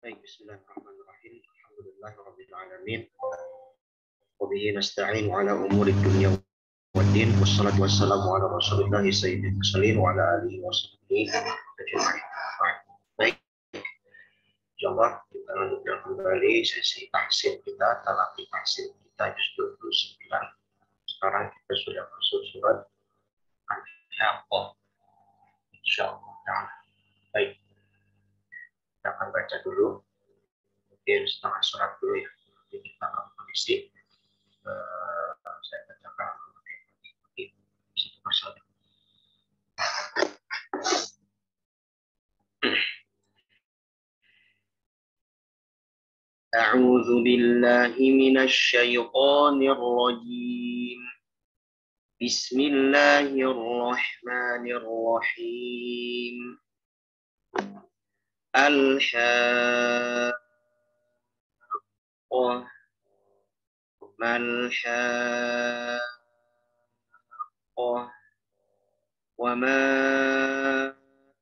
Baik, bismillahirrahmanirrahim. Alhamdulillahirabbil alamin. Wa bihi nasta'in ala umuri dunya waddin. Wassalatu wassalamu ala Rasulillahi sayyidil mursalin wa ala alihi wa sahbihi ajma'in. Baik, insyaallah kita lanjutkan kembali sesi tahsin kita, talaqi tahsin kita juz 29. Sekarang kita sudah masuk surat Al-Haqqah. Insyaallah. Baik. Kita akan baca dulu. Mungkin setengah surat dulu ya. Nanti kita akan mengisi. Saya bacakan satu persatu. أعوذ بالله من الشيطان الرجيم. بسم الله الرحمن الرحيم. الحاقة ما الحاقة وما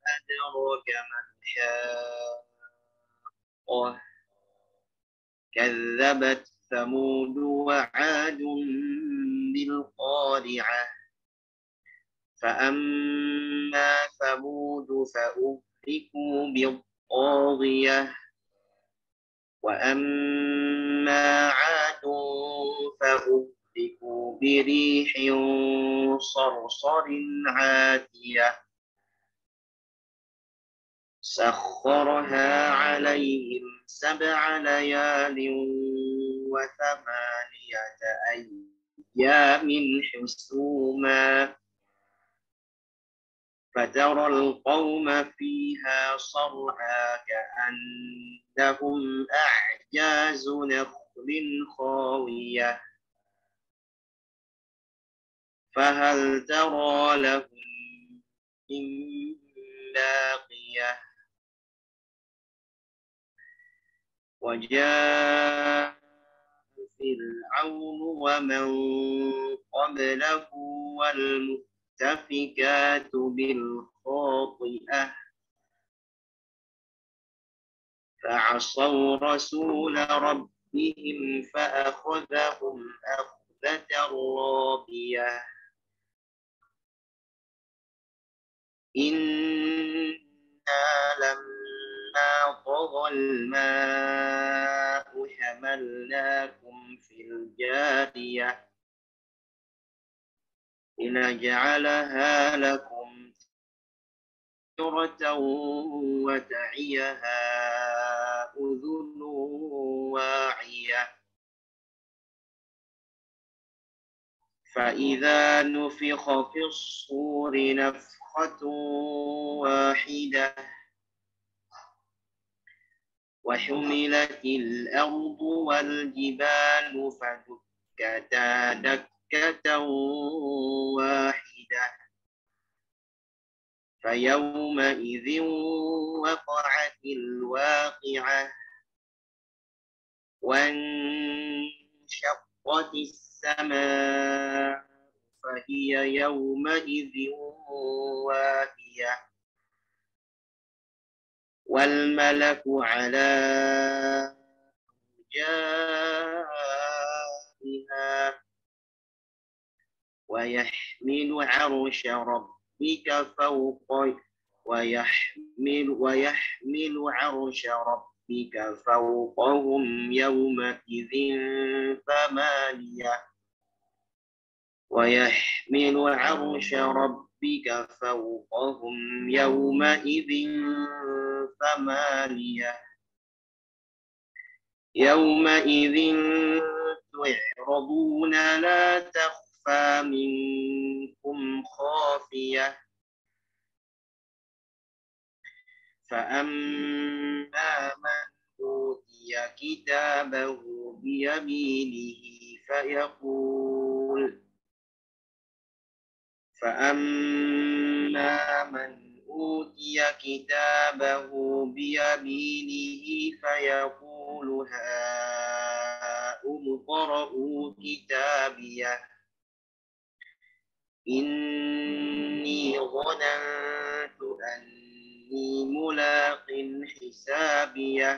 أدراك ما الحاقة كذبت ثمود وعاد بالقارعة فأما ثمود فأهلكوا بالطاغية وأما عاد فأهلكوا بريح صرصر عاتية سخرها عليهم 7 ليال و8 أيام حسوما فترى القوم فيها صرعى كأنهم أعجاز نخل خاوية فهل ترى لهم من باقية وجاء فرعون ومن قبله والمؤتفكات بالخاطئة فعصوا رسول ربهم فأخذهم أخذة رابية إنا لما طغى الماء حملناكم في الجارية لنجعلها لكم تذكرة وتعيها أذن واعية فإذا نفخ في الصور نفخة واحدة وحملت الأرض والجبال فدكتا دكة واحدة فيومئذ وقعت الواقعة وانشقت السماء فهي يومئذ واهية والملك على أرجائها ويحمل عرش ربك ويحمل عرش ربك فوقهم يومئذ 8 ويحمل عرش ربك فوقهم يومئذ 8 يومئذ تعرضون لا تخفى منكم خافية فأما من أوتي كتابه بيمينه فيقول هاؤم اقرءوا كتابيه إني ظننت أني ملاق حسابيه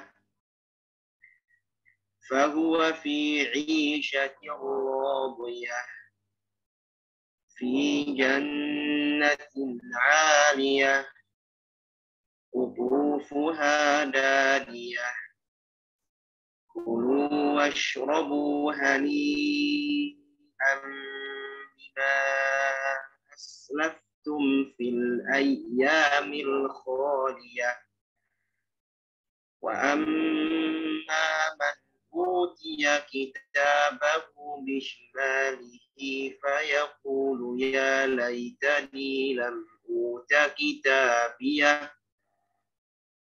فهو في عيشة راضية في جنة عالية قطوفها دانية كلوا واشربوا هنيئا بما أسلفتم في الأيام الخالية وأما من أوتي كتابه بشماله فيقول يا ليتني لم أوت كتابيه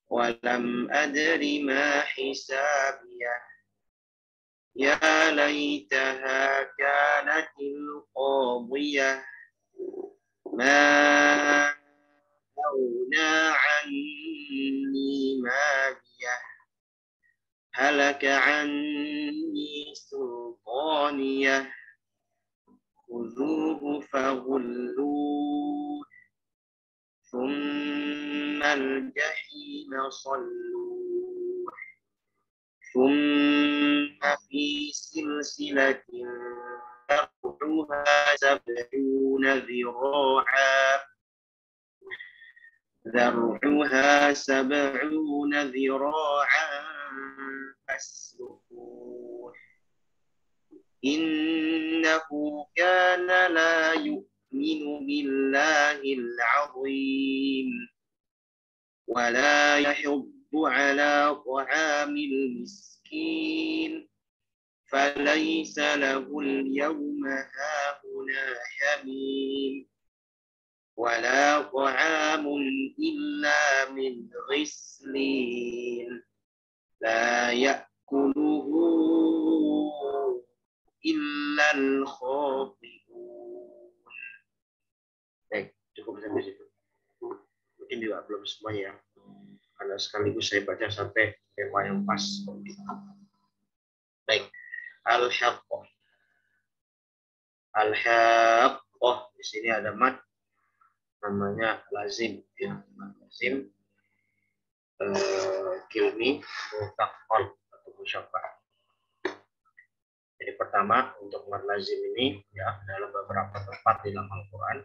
ولم أدر ما حسابيه يا ليتها كانت القاضية ما أغنى عني ماليه هلك عني سلطانيه خذوه فغلوه ثم الجحيم صلوه ثم في سلسلة ذرعها 70 ذراعا فاسلكوه إنه كان لا يؤمن بالله العظيم ولا يحض على طعام المسكين فليس له اليوم هاهنا حميم ولا طعام إلا من غسلين لا يأكله إلا الخاطئون. Baik, cukup sampai situ. Mungkin juga belum semua ya, karena sekaligus saya baca sampai tema yang pas. Baik, al-haqqah. Al-haqqah di sini ada mad namanya lazim ya, lazim kilmi mutaqqal atau musyabbah. Jadi pertama untuk mad lazim ini ya dalam beberapa tempat di dalam Al-Qur'an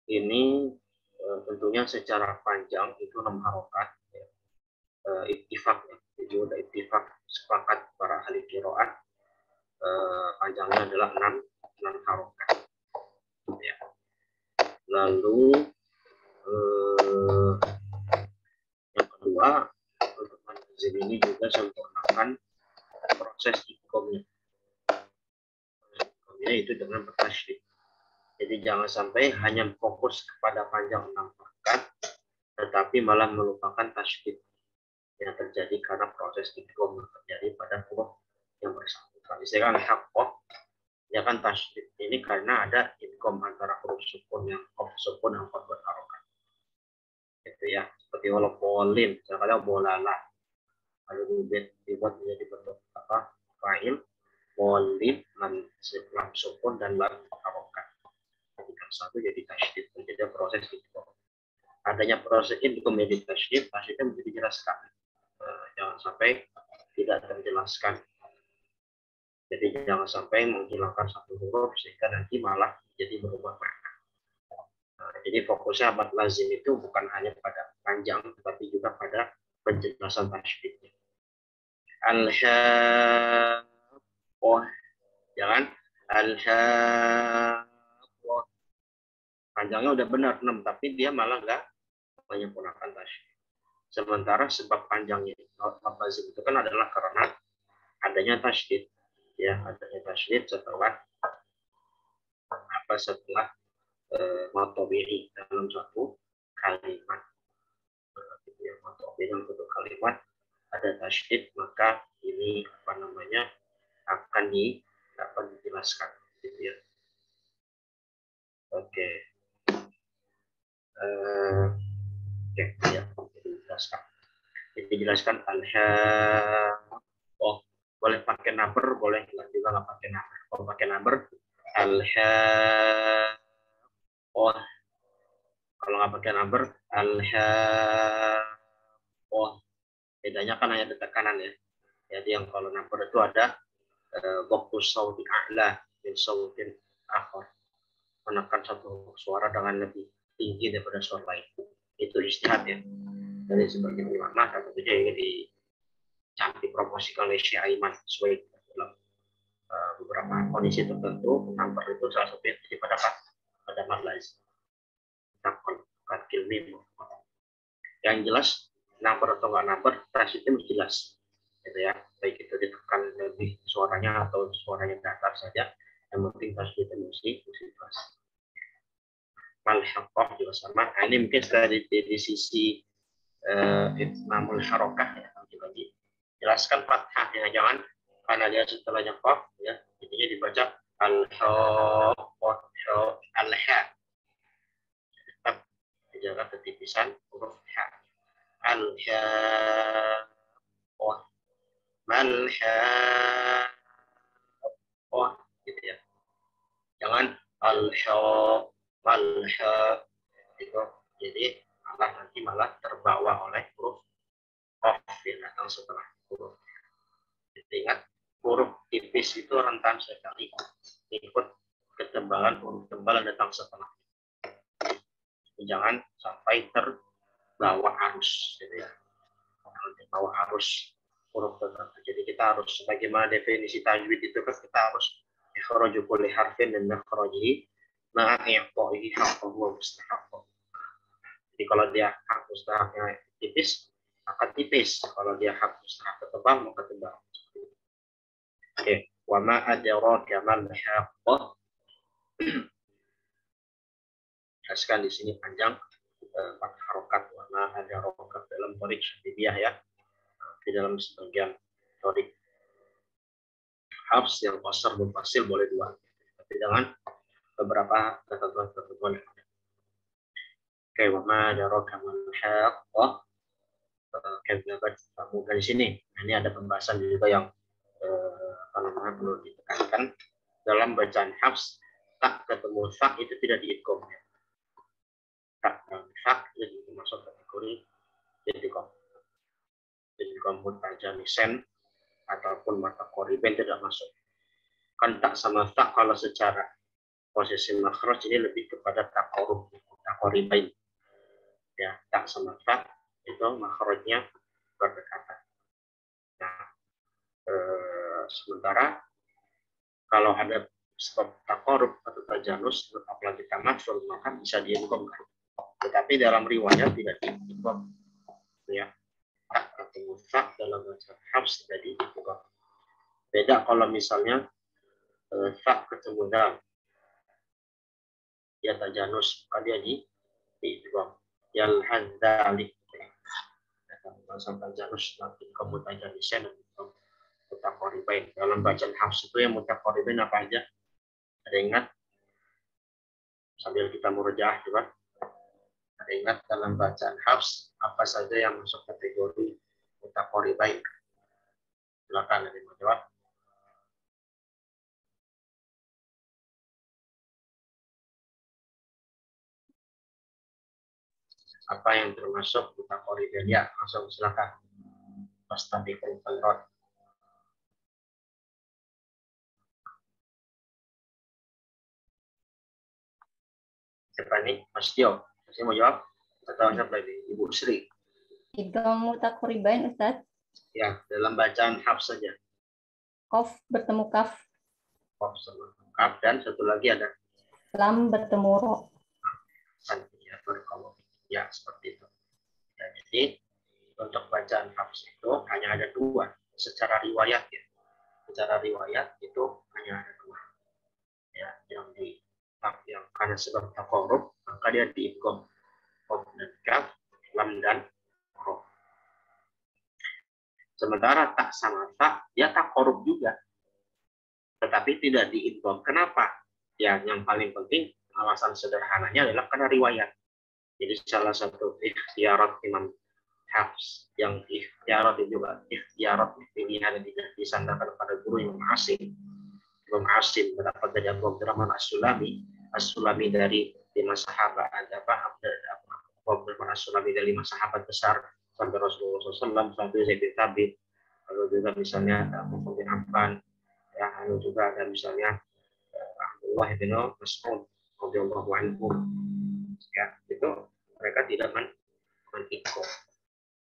ini tentunya secara panjang itu 6 harokat ya. Ittifaq ya. Jadi udah ittifaq sepakat para ahli qiraat panjangnya adalah 6 harokat ya. Lalu yang kedua untuk mad lazim ini juga sempurnakan proses idghamnya. Itu dengan bertasydid. Jadi jangan sampai hanya fokus kepada panjang 6 harokat tetapi malah melupakan tasydid yang terjadi karena proses idgham yang terjadi pada huruf yang bersangkutan. Misalkan haqqah ya kan tasydid ini karena ada idgham antara huruf sukun yang berharokat. Itu ya, seperti walaupun misalnya bolala lalu dibuat menjadi bentuk apa? Fa'il bolin lam sukun dan lam harokat. Jadikan satu jadi tasydid, menjadi proses idgham. Adanya proses idgham menjadi tasydidnya menjadi jelas sekali. Jangan sampai tidak terjelaskan. Jadi jangan sampai menghilangkan satu huruf sehingga nanti malah jadi berubah makna. Jadi fokusnya mad lazim itu bukan hanya pada panjang, tetapi juga pada penjelasan tasydidnya. Al-haqqah, jangan al-haqqah. Panjangnya udah benar 6, tapi dia malah nggak menyempurnakan tasydid. Sementara sebab panjangnya mad lazim itu kan adalah karena adanya tasydid. Ya, adanya tasydid setelah mad tabi'i dalam satu kalimat. Ya, mad tabi'i dalam satu kalimat ada tasydid, maka ini akan dijelaskan gitu ya. Oke. Ya, dijelaskan. Dijelaskan al-haqqah. Boleh pakai number, boleh juga nggak pakai number. Kalau pakai number, al-haqqah. Kalau nggak pakai number, al-haqqah. Bedanya kan hanya di tekanan ya. Jadi yang kalau nabar itu ada waktu sauti a'la min sautin akhar, menekan satu suara dengan lebih tinggi daripada suara lain. Itu istihad ya. Dari sebagian ulama tentunya ingin dicantik promosikan oleh Syekh Aiman sesuai dalam beberapa kondisi tertentu. Nabar itu salah satunya daripada pada madlaz takon kakil mim. Yang jelas nabar atau nggak nabar, transitnya mesti jelas, gitu ya. Baik itu ditekan lebih suaranya atau suaranya datar saja, yang penting transitnya mesti jelas. Malhaqqah juga sama. Nah, ini mungkin dari sisi itmamul harokah ya, juga dijelaskan fathahnya, jangan karena dia setelahnya qaf ya, intinya dibaca al-haqqah al-ha, tetap dijaga ketipisan huruf ha. Al-haqqah malhaqqah gitu ya, jangan al-ha gitu. Jadi malah terbawa oleh huruf qaf yang datang setelah huruf. Jadi ingat, huruf tipis itu rentan sekali ikut ketebalan huruf tebal yang datang setelah. Jangan sampai terbawa arus, gitu ya. Terbawa arus huruf tebal. Jadi kita harus, bagaimana definisi tajwid itu kan, kita harus ikhraju kulli harfin dan makhrajihi ma'a i'ta'ihi haqqahu wa mustahaqqahu. Jadi kalau dia hak mustahaknya tipis, maka tipis. Kalau dia hak mustahak tebal, maka tebal. Oke, wa ma adraka mal haqqah. Jelaskan di sini panjang, 4 harokat. Wa ma adraka dalam torik syadidiyah ya. Di dalam sebagian torik Hafs yang qasar munfasil boleh 2. Tapi dengan beberapa ketentuan-ketentuan. Oke, wa ma adraka mal haqqah. Kemudian di sini, ini ada pembahasan juga yang perlu ditekankan. Dalam bacaan Hafs, tak ketemu sak itu tidak diidgham. Tak dan sak itu masuk kategori idgham. Idgham mutajanisen ataupun mata qoribain tidak masuk. Kan tak sama tak kalau secara posisi makhraj ini lebih kepada taqarrub, taqoribain. Ya, tak sama tak itu makhrajnya berdekatan. Nah, sementara kalau ada sebab taqarrub atau tajanus, apalagi tamatsul, maka bisa diidghamkan. Tetapi dalam riwayat tidak diidgham. Ya, tak ketemu tak dalam bahasa Hafs tidak diidgham. Beda kalau misalnya tak ketemu dal, dia tajanus, maka dia diidgham. Yal hadzalik. Bahasa tajanus nanti kamu tajanisen dan mutaqaribain. Dalam bacaan Hafs itu yang mutaqaribain apa aja? Ada ingat? Sambil kita murojaah coba. Ada ingat dalam bacaan Hafs apa saja yang masuk kategori mutaqaribain? Silakan ada yang mau jawab. Apa yang termasuk mutaqaribain? Ya, langsung silakan. Fastabiqul khairat. Siapa nih? Mas Tio. Saya mau jawab. Atau siapa lagi? Ibu Sri. Idgham mutaqaribain, Ustaz. Ya, dalam bacaan Hafs saja. Qaf bertemu kaf. Qaf sama kaf, dan satu lagi ada Lam bertemu ro. Ya, seperti itu. Ya, jadi untuk bacaan Hafs itu hanya ada 2 secara riwayat ya. Secara riwayat itu hanya ada 2. Ya, yang karena sebab taqarrub maka dia diidgham. Qaf dan kaf, lam dan ro. Sementara tak sama tak, dia taqarrub juga. Tetapi tidak diidgham. Kenapa? Ya, yang paling penting alasan sederhananya adalah karena riwayat. Jadi salah satu ikhtiarat Imam Hafs yang ikhtiarat juga ikhtiarat pilihan yang tidak disandarkan pada guru Imam Asim. Imam Asim mendapat dari Abu Abdurrahman As-Sulami dari 5 sahabat, ada Abu Abdurrahman As-Sulami dari 5 sahabat besar sampai Rasulullah SAW, sampai Zaid bin Thabit, lalu juga misalnya Uthman bin Affan, ya, lalu juga ada misalnya Abdullah bin Mas'ud radhiyallahu anhu, ya, itu mereka tidak menidgham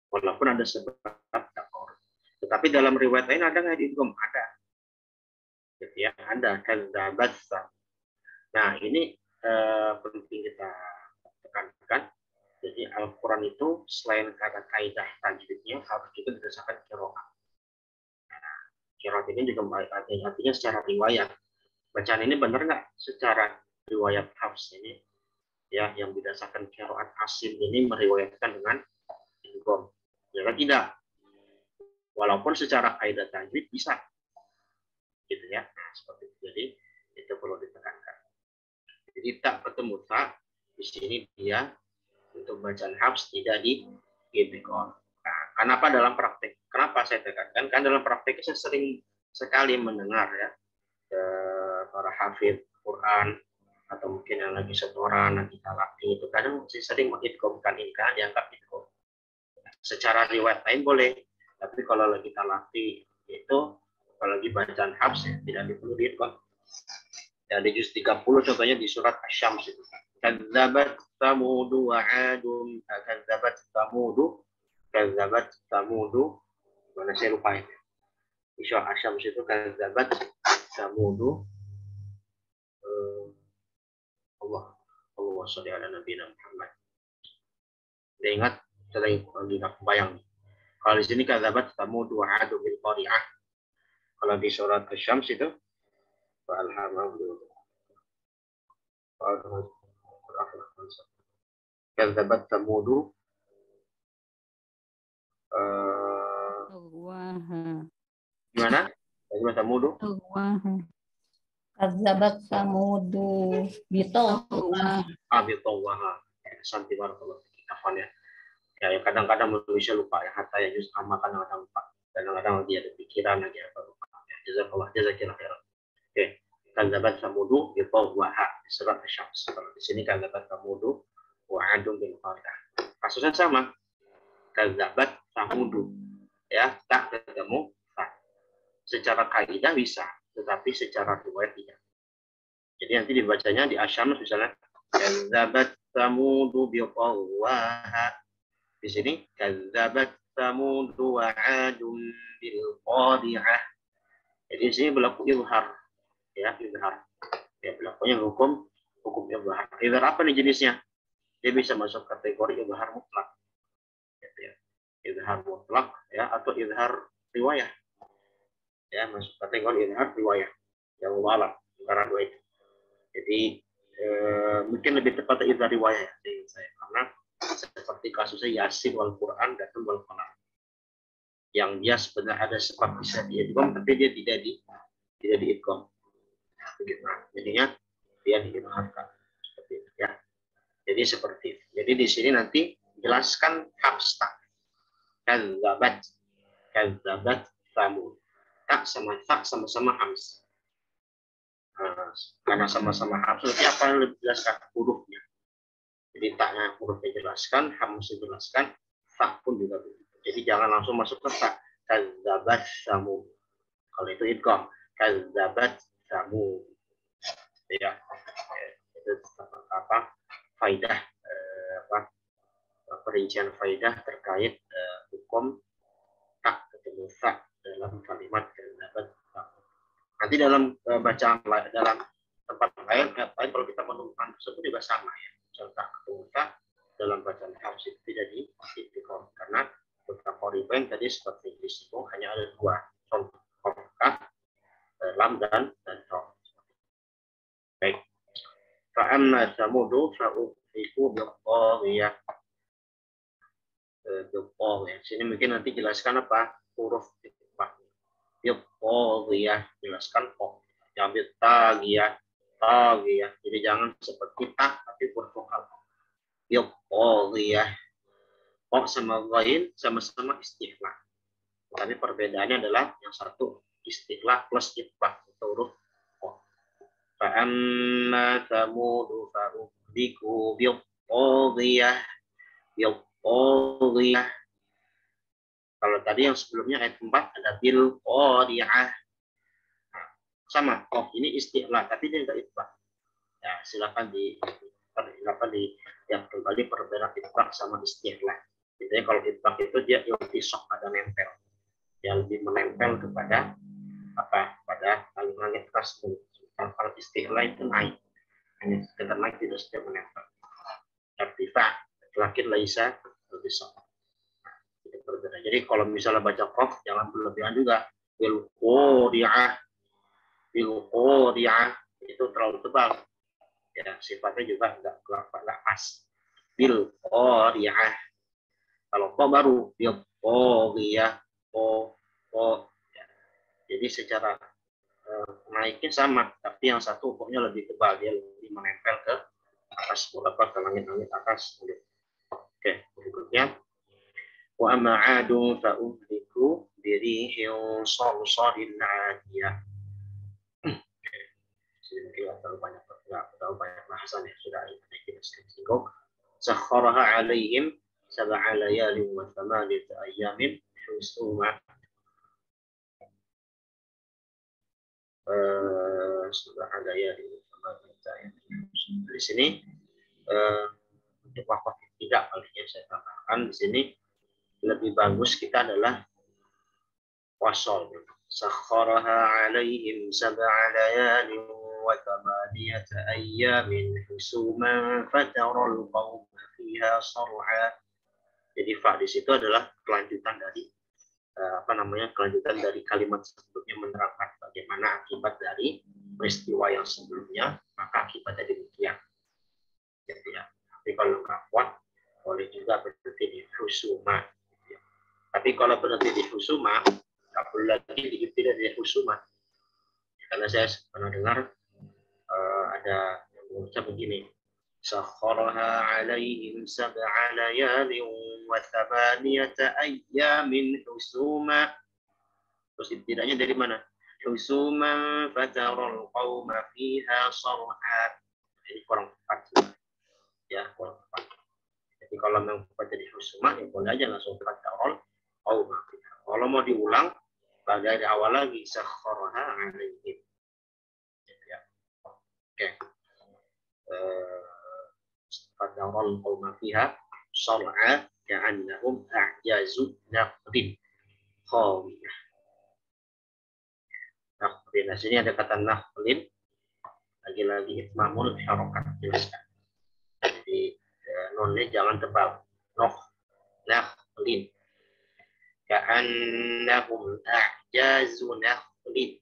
walaupun ada sebab takor. Tetapi dalam riwayat lain ada nggak diidgham? Ada, gitu ya, ada kadzabat. Nah, ini penting kita tekankan. Jadi Al-Quran itu selain kata kaidah tajwidnya harus juga berdasarkan qiraat. Qiraat ini juga artinya secara riwayat. Bacaan ini benar nggak secara riwayat Hafs ini? Ya, yang berdasarkan qiraat Asim ini meriwayatkan dengan idgham. Ya tidak. Walaupun secara kaidah tajwid bisa. Gitu ya. Nah, seperti itu. Jadi itu perlu ditekankan. Jadi tak bertemu tak di sini dia untuk bacaan Hafs tidak diidgham. Nah, kenapa dalam praktek? Kenapa saya tekankan? Kan dalam praktek saya sering sekali mendengar ya para hafidz Quran atau mungkin yang lagi setoran, lagi talaki itu kadang sering mengidghamkan ini kan dianggap idgham. Secara riwayat lain boleh, tapi kalau lagi talaki itu apalagi bacaan Hafs ya, tidak perlu diidgham. Ya, di juz 30 contohnya di surat Asy-Syams itu. Kadzabat Tsamudu wa 'Adun, kadzabat Tsamudu, mana saya lupa itu. Di surat Asy-Syams itu kadzabat Tsamudu, Allah sholli ala nabiyina Muhammad. Dia ingat, saya lagi bayang. Kalau di sini kadzabat Tsamudu wa 'Adun bil qari'ah. Kalau di surat Asy-Syams itu kadzabat Tsamudu gimana? Kadzabat Tsamudu Kadzabat Samudu bitawah. Abitawaha. Santi barakallahu fiik. Afwan ya. Ya, kadang-kadang manusia lupa ya, hatta ya juz amma kadang-kadang lupa. Kadang-kadang dia ada pikiran lagi apa lupa. Ya, jazakallah khairan. Oke. Kadzabat Samudu bitawwaha. Surat Asy-Syams. Di sini kadzabat Samudu wa 'Adun bil qari'ah. Kasusnya sama. Kadzabat Samudu. Ya, tak ketemu tak. Secara kaidah bisa, tetapi secara riwayat tidak. Jadi nanti dibacanya di Asy-Syams misalnya kadzabat Samudu biqawwaha. Di sini kadzabat Samudu wa 'Adun bil qari'ah. Jadi di sini berlaku izhar, ya, izhar. Ya, berlakunya hukum izhar. Izhar apa nih jenisnya? Dia bisa masuk kategori izhar mutlak. Gitu ya. Izhar mutlak ya, atau izhar riwayah. Ya, masuk kategori izhar riwayah. Yang walah antara dua itu. Jadi mungkin lebih tepat izhar riwayah ya, saya, karena seperti kasusnya Yasin wal Quran dan wal Qalam, yang dia sebenarnya ada sebab bisa diidgham tapi dia tidak diidgham. Begitu. Jadinya dia diidghamkan seperti itu ya. Jadi seperti itu. Jadi di sini nanti jelaskan Hafs tak. Kadzabat Samud. Tak sama-sama Hafs. Karena sama-sama Hafs, berarti apa yang lebih jelaskan? Hurufnya. Jadi taknya hurufnya jelaskan, Hafs jelaskan, tak pun juga begitu. Jadi jangan langsung masuk ke tak. Kadzabat Samud. Kalau itu idgham. Kadzabat Samud. Ya. Itu apa? Faidah perincian faidah terkait hukum tak ketemu tak dalam kalimat kadzabat. Nanti dalam bacaan dalam tempat lain kalau kita menemukan tersebut juga sama ya. Contoh ketemu tak dalam bacaan Hafs itu tidak diidgham karena beberapa riwayat tadi seperti disebut hanya ada dua contoh kaf, lam dan ta. Baik. Fa amma samudu fa ufiku biqawiyah. Ya. Sini mungkin nanti jelaskan apa huruf ya, jelaskan jamit tagiyah. Jadi jangan seperti tak tapi huruf vokal. Ya. Sama ghain sama-sama istighfar. Tapi perbedaannya adalah yang satu istighfar plus itbah atau huruf fa amma samudu fa ufiku biqawiyah. Kalau tadi yang sebelumnya ayat 4 ada bil qari'ah. Nah, sama. Oh, ini istilah tapi dia enggak itbaq. Ya, silakan ya kembali perbedaan itbaq sama istilah. Jadi kalau itbaq itu dia iltisaq, ada nempel. Dia lebih menempel kepada pada langit keras. Kalau istilah itu naik. Hanya sekedar naik, tidak setiap menempel. Irtifa, lakin laisa iltisaq. Berbeda. Jadi kalau misalnya baca qaf jangan berlebihan juga. Bil qari'ah itu terlalu tebal. Ya, sifatnya juga enggak pas. Bil qari'ah. Kalau qa baru bil qari'ah. Ya. Jadi secara naiknya sama, tapi yang satu pokoknya lebih tebal, dia lebih menempel ke atas ke langit-langit atas. Oke, berikutnya wa amma 'adun fa uhliku bi rihin sarsarin 'adiyah. Tidak terlalu banyak bahasan yang sudah kita singgung. Sakharaha 'alaihim sab'a layalin wa thamaniyata ayyamin husuma. Sab'a layalin wa thamaniyata ayyamin. Di sini untuk wakaf tidak kalinya saya tambahkan di sini lebih bagus kita adalah wasol. Sakharaha 'alaihim sab'a layalin wa thamaniyata ayyamin husuma fataral qawma fiha sar'a. Jadi fa di situ adalah kelanjutan dari kelanjutan dari kalimat sebelumnya, menerangkan bagaimana akibat dari peristiwa yang sebelumnya, maka akibatnya demikian. Jadi ya, tapi kalau nggak kuat boleh juga berhenti di husuma. Tapi kalau berhenti di husuma, nggak perlu lagi diibtida di husuma. Karena saya pernah dengar ada yang mengucap begini, sakharaha 'alaihim sab'a layalin wa thamaniyata ayyamin husuma. Terus ibtidanya dari mana? Husuma fataral qauma fiha sar'a. Ini kurang tepat. Ya, kurang tepat. Jadi kalau memang jadi husuma, ya boleh aja langsung fataral qauma fiha. Kalau mau diulang, dari awal lagi sakharaha 'alaihim. Ya. Oke. Fataral qauma fiha sar'a ka'annahum a'jazu naqlin khawiyah. Naqlin. Nah, sini ada kata naqlin, lagi-lagi itmamul harokat, jelaskan. Jadi nonnya jangan tebal. Naqlin. Ka'annahum a'jazu naqlin.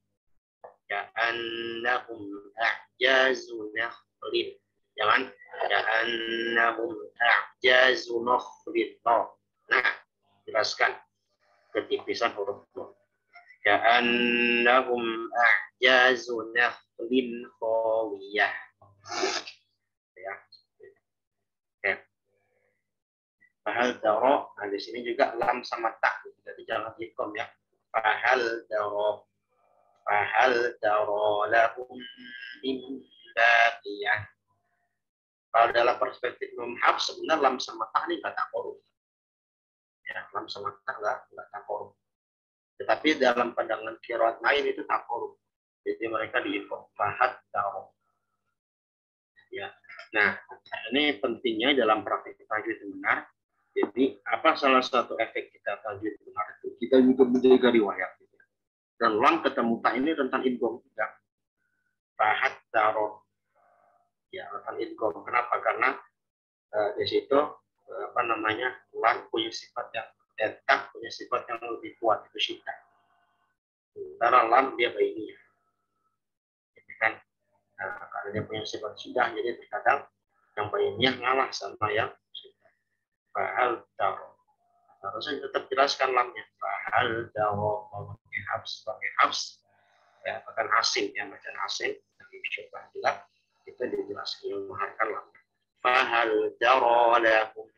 Ka'annahum a'jazu naqlin. Jangan ka'annahum a'jazu naqlin. Nah, jelaskan ketipisan huruf nun. Ka'annahum a'jazu nakhlin khawiyah. Ya. Oke. Fahal daro, nah di sini juga lam sama ta, jadi jangan hikom ya. Fahal daro lahum min baqiyah. Kalau dalam perspektif Imam Hafs sebenarnya lam sama ta ini nggak takorup. Ya, lam sama ta nggak takorup. Tetapi dalam pandangan qiraat lain itu takorup. Jadi mereka diinfo fahad daro. Ya. Nah, ini pentingnya dalam praktik tajwid benar. Jadi, apa salah satu efek kita tajwid benar itu? Kita juga menjaga riwayat. Dan lam ketemu ta ini rentan idgham juga. Fahad daro. Ya, rentan idgham. Kenapa? Karena di situ lam punya sifat yang tak punya sifat yang lebih kuat, itu syiddah. Sementara lam dia bainiyah. Jadi kan karena dia punya sifat syiddah, jadi terkadang yang bainiyah ngalah sama yang syiddah. Fahal daro. Harusnya tetap jelaskan lamnya. Fahal daro pakai hafs ya, bahkan asing ya, bacaan asing dari syubah juga itu dijelaskan mengharkan lamnya. Fahal daro lahum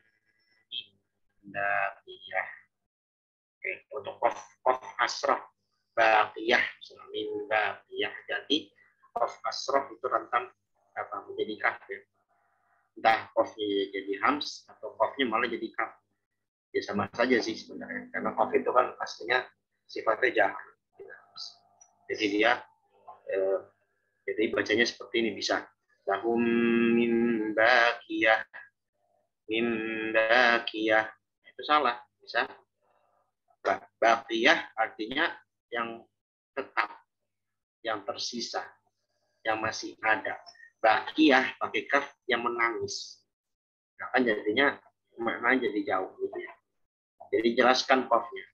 baqiyah. Oke, untuk qaf asrah baqiyah min baqiyah, jadi qaf asrah itu rentan menjadi kaf ya. Entah qafnya jadi hams atau qafnya malah jadi kaf. Ya sama saja sih sebenarnya, karena qaf itu kan aslinya sifatnya jamak. Jadi dia jadi bacanya seperti ini bisa. Lahum min baqiyah, min baqiyah. Itu salah, bisa. Baqiyah artinya yang tetap, yang tersisa, yang masih ada. Baqiyah pakai kaf yang menangis. Nah, kan jadinya maknanya jadi jauh gitu ya. Jadi jelaskan qafnya.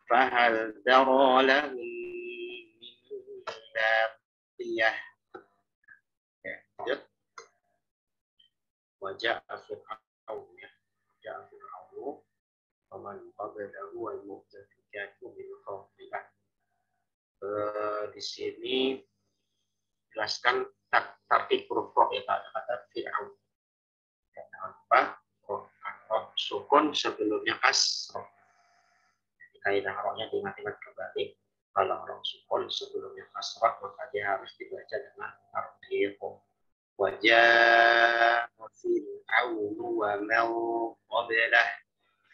Fahal dara lahum min baqiyah. Ya, lanjut. Wajah Fir'aun ya. Wajah Fir'aun. Faman qablahu wal mu'tafikatu bil khawfiyah. Di sini jelaskan tartib huruf roh ya, kata Fir'aun. Apa? Sukun sebelumnya kasroh. Kaidah rohnya diingat-ingat kembali. Kalau roh sukun sebelumnya kasroh, maka dia harus dibaca dengan tartib. Wajah Fir'aun wa man qablah.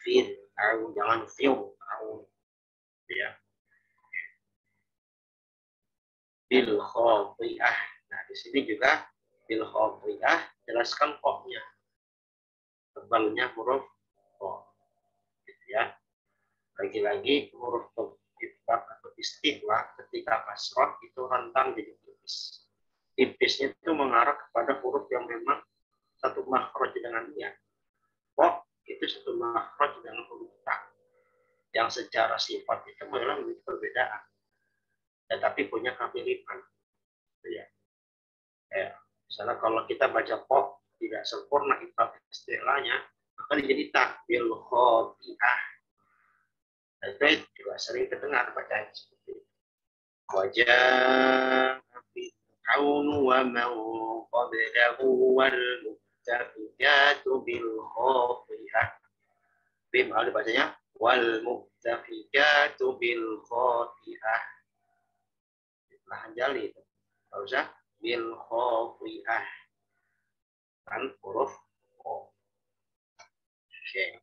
Fir'aun, jangan Fir'aun ya. Bil khawfiyah. Nah, di sini juga bil khawfiyah jelaskan qafnya. Tebalnya huruf qaf. Gitu ya. Lagi-lagi huruf itbaq atau istighla ketika kasrah itu rentan jadi tipis. Tipisnya itu mengarah kepada huruf yang memang satu makhraj dengan dia. Qaf itu satu makhraj dengan huruf ta. Yang secara sifat itu memang memiliki perbedaan. Tetapi punya kemiripan. Ya. Misalnya kalau kita baca qaf tidak sempurna itbaq istilahnya, maka jadi tak bil khawfiyah. Dan itu juga sering terdengar bacaan seperti itu. Wajah Fir'aun wa man qablahu wal mu'tafikatu bil khawfiyah. Bim ada bacanya wal mu'tafikatu bil khawfiyah. Lahan jali itu. Kalau usah bil khawfiyah. Kan huruf qaf. Oke.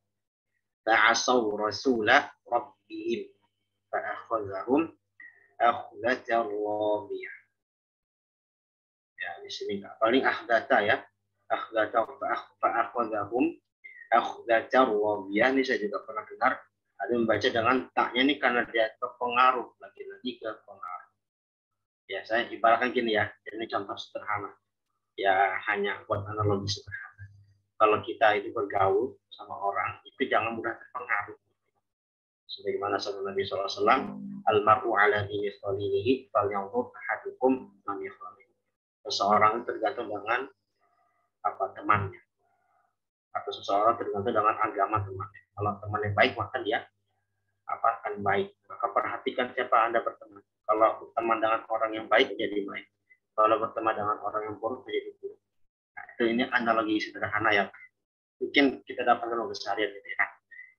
Ta'asaw rasulah rabbihim fa'akhazahum akhdatar rabiyah. Ya, di sini paling akhdata ya. Akhdata fa'akhazahum akhdatar rabiyah. Ini saya juga pernah dengar ada membaca dengan taknya ini karena dia terpengaruh, lagi-lagi ke pengaruh. Ya, saya ibaratkan gini ya. Ini contoh sederhana. Ya, hanya buat analogi sederhana. Kalau kita itu bergaul sama orang, itu jangan mudah terpengaruh. Sebagaimana sabda Nabi SAW, almaru ala dini khalilihi falyanzur ahadukum man yakhalil. Seseorang tergantung dengan apa temannya, atau seseorang tergantung dengan agama temannya. Kalau temannya baik, maka dia akan baik. Maka perhatikan siapa Anda berteman. Kalau berteman dengan orang yang baik, jadi baik. Kalau berteman dengan orang yang buruk, jadi buruk. Nah, itu ini analogi sederhana yang mungkin kita dapatkan untuk seharian gitu ya.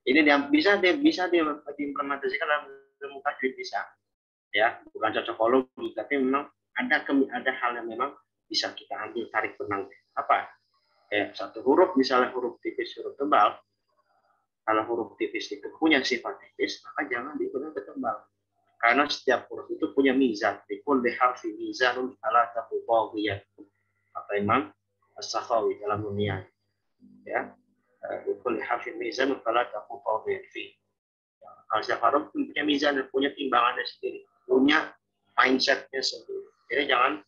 Ini dia bisa diimplementasikan dalam ilmu tajwid bisa, ya bukan cocokologi, tapi memang ada hal yang memang bisa kita ambil tarik benang. Apa? Satu huruf misalnya huruf tipis, huruf tebal. Kalau huruf tipis itu punya sifat tipis, maka jangan digunakan tebal. Karena setiap huruf itu punya mizan. Likulli harfi mizanun ala taqwiyah. Kata Imam As-Sakhawi dalam dunia. Ya. Likulli harfi mizanun ala taqwiyah fi. Kalau setiap huruf punya mizan dan punya timbangannya sendiri, punya mindsetnya sendiri. Jadi jangan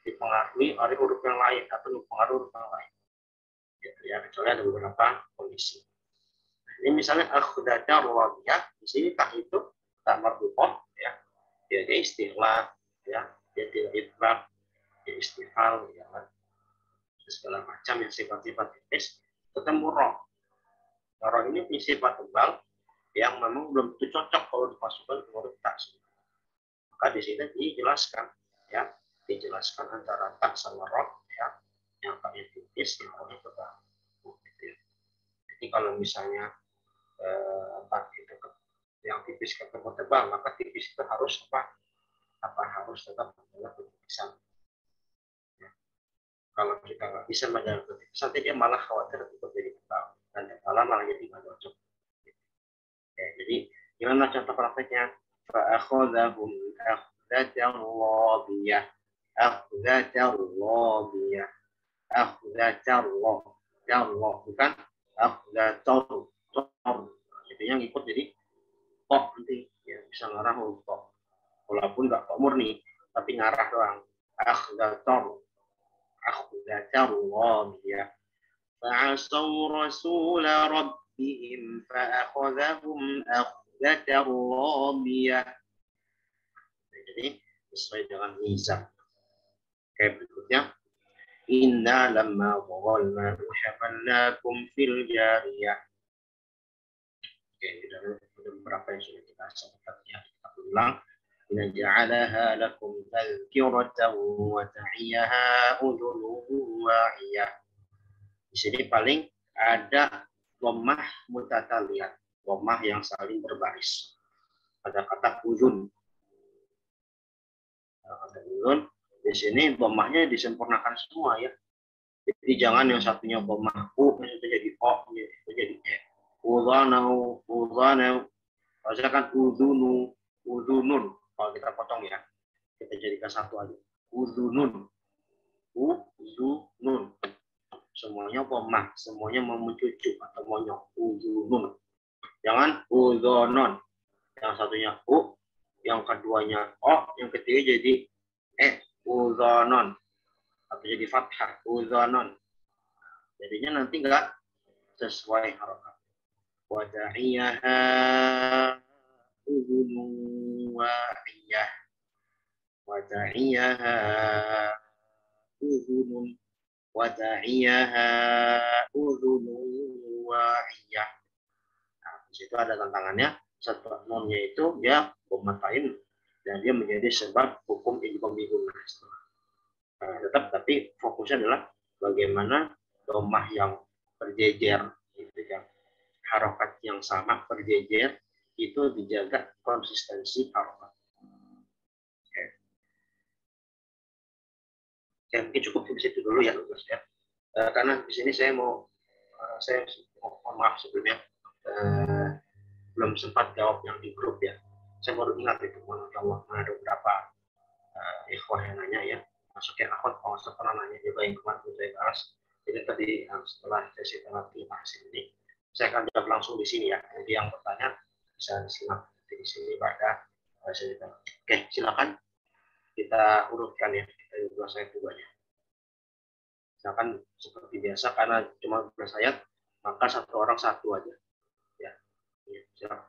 dipengaruhi oleh huruf yang lain atau dipengaruhi huruf yang lain. Ya, kecuali ada beberapa kondisi. Ini misalnya akhdatar rabiyah, di sini tak itu tak mardhuqah ya. Dia istighla ya, dia tidak itbaq, dia istifal ya kan. Segala macam yang sifat-sifat tipis ketemu roh. Roh ini punya sifat tebal yang memang belum tentu cocok kalau dimasukkan ke huruf tak. Maka di sini dijelaskan ya, dijelaskan antara tak sama roh ya, yang taknya tipis, yang rohnya tebal. Jadi kalau misalnya tak itu yang tipis ketemu tebal, maka tipis itu harus harus tetap menjaga ketipisan. Ya. Kalau kita nggak bisa menjaga ketipisan, nanti dia malah khawatir untuk jadi tebal dan tebal malah jadi nggak cocok. Gimana contoh prakteknya? Fa'akhadhahum akhdatan radiyah. Akhdatan radiyah. Akhdatan radiyah. Bukan akhdatan. Jadi yang ikut jadi tok nanti. Ya, bisa ngarah tok. Walaupun nggak tok murni, tapi ngarah doang. Akhdatan. Akhdatan radiyah. فعصوا رسول ربهم فأخذهم أخذة رابية. Jadi sesuai dengan mizan. Kayak berikutnya, Inna lamma dhawal ma'u hamalnakum fil jariyah. Oke, ada beberapa yang sudah kita sebutkan ya. Kita ulang. Inna ja'alaha lakum tadhkiratan wa ta'iyaha udhunun wa'iyah. Di sini paling ada dhammah mutataliyah, dhammah yang saling berbaris. Ada kata uzun. Kata uzun di sini dhammahnya disempurnakan semua ya. Jadi jangan yang satunya dhammah u, yang satu jadi o, itu jadi e. Udhanau, kan udhunu, udhunun. Kalau kita potong ya, kita jadikan satu aja. Udhunun, udhunun. Semuanya dhammah, semuanya memucucuk atau monyok. Udhunun. Jangan udhonon. Yang satunya u, yang keduanya o, yang ketiga jadi e. Udhonon. Atau jadi fathah. Udhonon. Jadinya nanti enggak sesuai harokat. Wada'iyaha udhunun wa'iyah. Wada'iyaha udhunun wada'iyaha udhunun wa'iyah. Nah, di situ ada tantangannya. Setelah nonnya itu dia pematain dan dia menjadi sebab hukum idgham bigunnah. Tetap tapi fokusnya adalah bagaimana dhammah yang berjejer gitu ya. Harokat yang sama berjejer itu dijaga konsistensi harokat. Oke, mungkin cukup di situ dulu ya, Lukas ya. Karena di sini saya mohon maaf sebelumnya belum sempat jawab yang di grup ya. Saya baru ingat itu ada beberapa ikhwah yang nanya ya, masuk yang akhwat kalau pernah nanya juga yang kemarin saya bahas. Jadi tadi setelah sesi terapi bahas ini, saya akan jawab langsung di sini ya. Jadi yang bertanya bisa disimak di sini pada sesi terapi. Oke, silakan kita urutkan ya, kita dua saya duanya. Misalkan seperti biasa karena cuma 12 ayat, maka satu orang satu aja. Ya, silakan.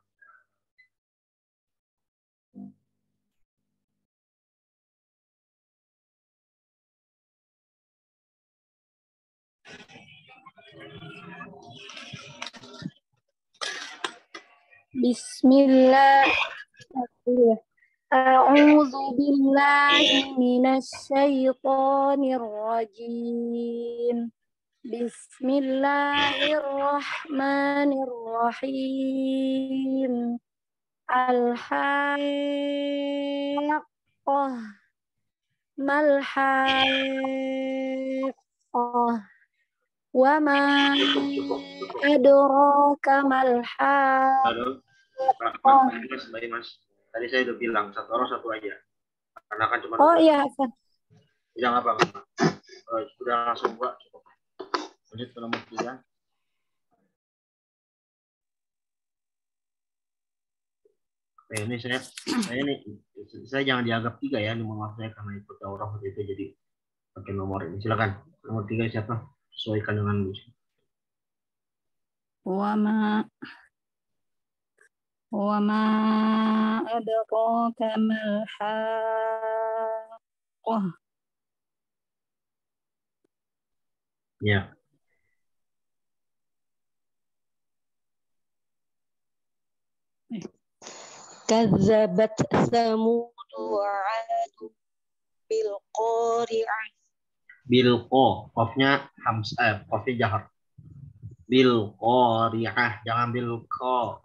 Bismillah. A'udzu billahi minasy syaithanir rajim. Bismillahirrahmanirrahim. Al-haqqah. Mal-haqqah. Wa ma adraka mal-haqqah. Mas. Tadi saya udah bilang satu orang satu aja. Karena kan cuma iya. Tidak apa. Sudah langsung buat cukup. Lanjut ke nomor 3. Ini saya jangan dianggap 3 ya, nomor maaf saya karena ikut daurah itu jadi pakai nomor ini. Silakan. Nomor 3 siapa? Sesuaikan dengan musik. Wa ma adraka mal haqqah. Ya. Kazzabat Tsamud wa 'ad bil qari'ah. Bil qafnya hamzah, qafnya jahar. Bil qari'ah, jangan bil qa.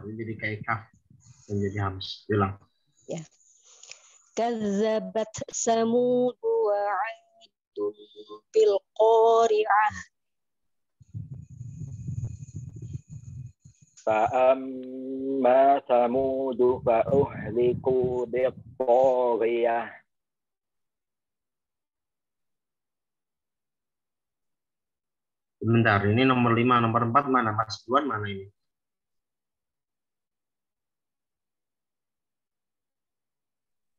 Jadi kayak kaf menjadi hamz. Bilang. Ya. Kazzabat Tsamud wa 'ad bil qari'ah. فأما ثمود فأهلكوا بالطاغية. Sebentar, ini nomor 5, nomor 4 mana? Mas Duan mana ini?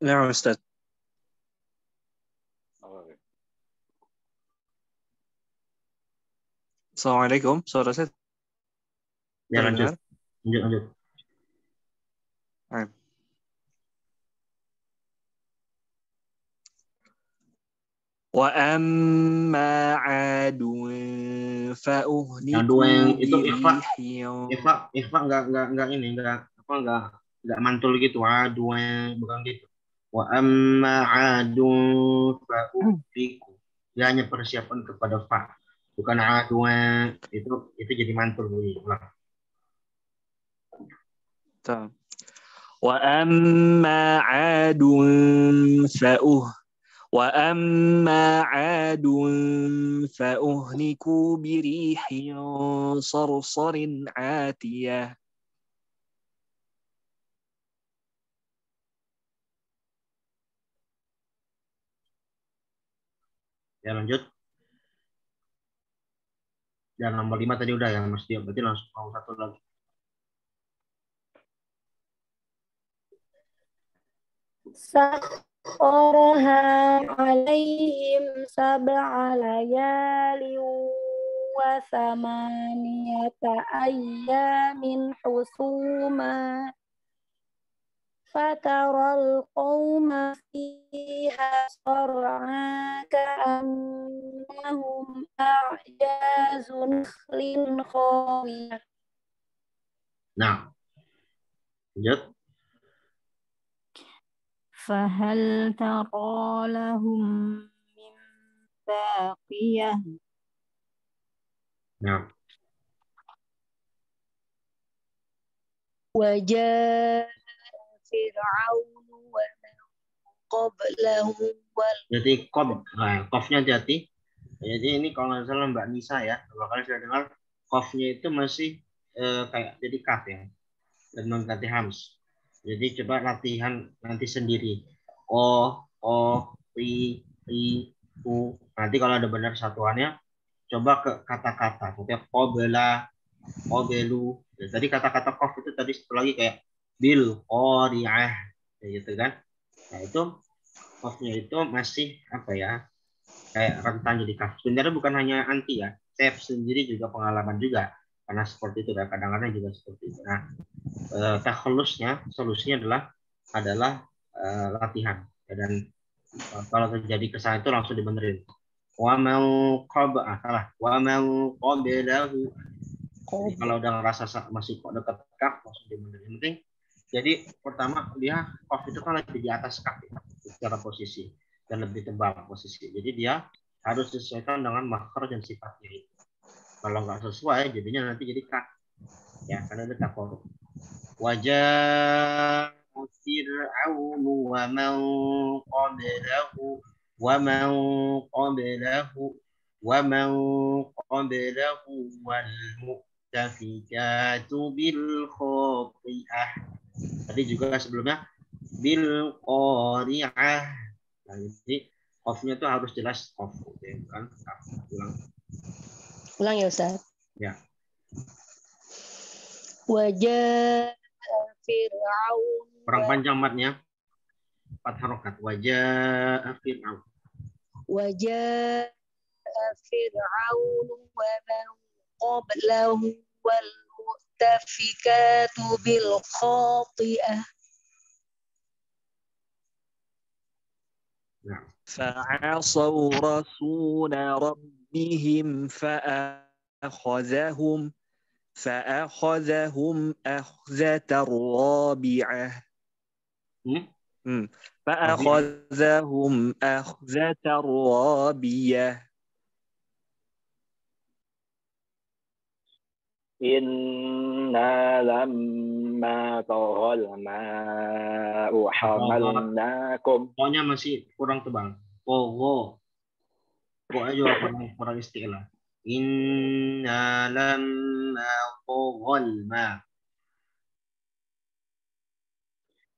Nah, Ustaz. Assalamualaikum, saudara saya. Ya, lanjut. Terdengar? Lanjut. Wa amma 'adun fa Yang dua yang uhliku itu ikhfa enggak mantul gitu. Dua yang bukan gitu. Wa amma 'adun fa uhliku. Dia hanya persiapan kepada fa. Bukan adun itu jadi mantul bunyi. Ulang. Wa amma 'adun فأهلكوا بريح صرصر عاتية. Ya, lanjut. Dan nomor 5 tadi udah ya Mas Dio. Berarti langsung mau satu lagi. سخرها عليهم 7 ليال و8 أيام حسوما فترى القوم فيها صرعى كأنهم أعجاز نخل خاوية. Nah, lanjut. فهل ترى لهم من باقية. Nah, وجاء فرعون ومن قبله jadi kofnya hati. Jadi ini kalau nggak salah Mbak Nisa ya, kalau kalian sudah dengar kofnya itu masih kayak jadi kaf ya, dan mengganti hams. Jadi coba latihan nanti sendiri. O, ri, u. Nanti kalau ada benar satuannya, coba ke kata-kata. Contohnya qobela, qobelu. Ya, tadi kata-kata kof itu tadi satu lagi kayak bil, qori'ah, kayak gitu kan. Nah itu kofnya itu masih apa ya? Kayak rentan jadi kaf. Sebenarnya bukan hanya anti ya. Saya sendiri juga pengalaman juga. Karena seperti itu dan kadang-kadang juga seperti itu. Nah, takhalusnya solusinya adalah latihan. Dan kalau terjadi kesalahan itu langsung dibenerin. Wa mau salah. Wa mau qabelahu. Jadi kalau udah ngerasa masih kok dekat kaf langsung dibenerin. Yang penting jadi pertama dia kaf itu kan lagi di atas kaf ya, secara posisi dan lebih tebal posisi. Jadi dia harus disesuaikan dengan makhraj dan sifatnya itu. Kalau nggak sesuai jadinya nanti jadi kaf. Ya, karena ada takor. Wajah Fir'aun wa man qablahu wa man qablahu wa man qablahu wal mu'tafikatu bil khati'ah. Tadi juga sebelumnya bil qari'ah. Nah, jadi qafnya itu harus jelas qaf, kan? Ulang ya Ustaz. Ya. Wajah Fir'aun. Kurang panjang matnya. 4 harokat. Wajah Fir'aun. Wajah Fir'aun wa man qablahu wal mu'tafikatu bil khati'ah. فعصوا رسول ربهم فأخذهم أخذة رابعة. فأخذهم أخذة رابية. Inna lamma taghal ma'u hamalnakum. Pokoknya masih kurang tebal. Pogo. Pokoknya juga kurang istilah. Inna lamma taghal ma.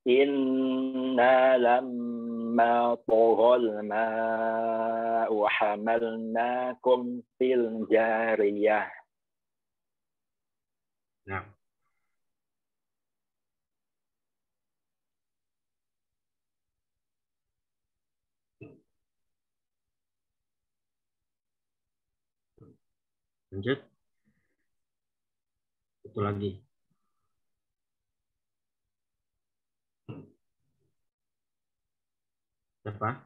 Inna lamma toghal ma'u hamalnakum fil jariyah. Nah, lanjut. Itu lagi. Apa?